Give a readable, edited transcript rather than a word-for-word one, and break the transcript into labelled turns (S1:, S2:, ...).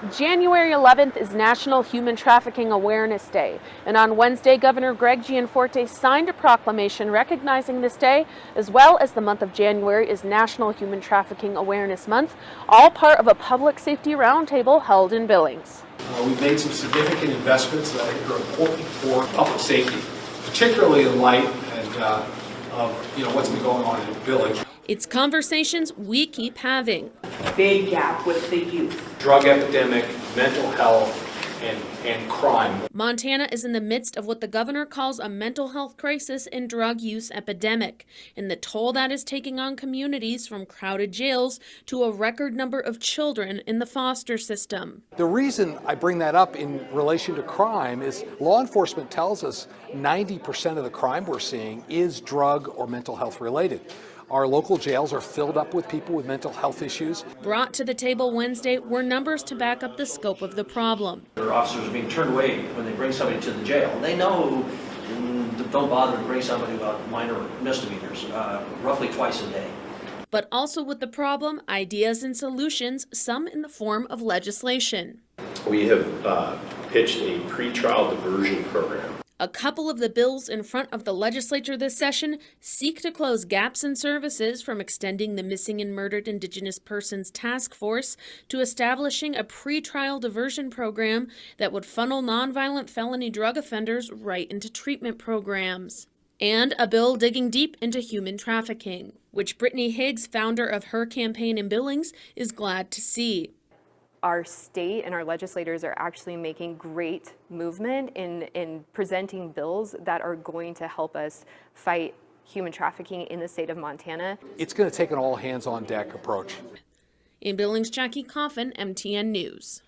S1: January 11th is National Human Trafficking Awareness Day, and on Wednesday, Governor Gianforte signed a proclamation recognizing this day, as well as the month of January is National Human Trafficking Awareness Month, all part of a public safety roundtable held in Billings.
S2: We've made some significant investments that I think are important for public safety, particularly in light of what's been going on in Billings.
S1: It's conversations we keep having.
S3: Big gap with the youth.
S2: Drug epidemic, mental health, and crime.
S1: Montana is in the midst of what the governor calls a mental health crisis and drug use epidemic, and the toll that is taking on communities, from crowded jails to a record number of children in the foster system.
S4: The reason I bring that up in relation to crime is law enforcement tells us 90% of the crime we're seeing is drug or mental health related. Our local jails are filled up with people with mental health issues.
S1: Brought to the table Wednesday were numbers to back up the scope of the problem.
S5: Their officers are being turned away when they bring somebody to the jail. They know don't bother to bring somebody about minor misdemeanors, roughly twice a day.
S1: But also with the problem, ideas and solutions, some in the form of legislation.
S6: We have pitched a pretrial diversion program.
S1: A couple of the bills in front of the legislature this session seek to close gaps in services, from extending the Missing and Murdered Indigenous Persons Task Force to establishing a pretrial diversion program that would funnel nonviolent felony drug offenders right into treatment programs. And a bill digging deep into human trafficking, which Brittany Higgs, founder of Her Campaign in Billings, is glad to see.
S7: Our state and our legislators are actually making great movement in presenting bills that are going to help us fight human trafficking in the state of Montana.
S4: It's going to take an all-hands-on-deck approach.
S1: In Billings, Jackie Coffin, MTN News.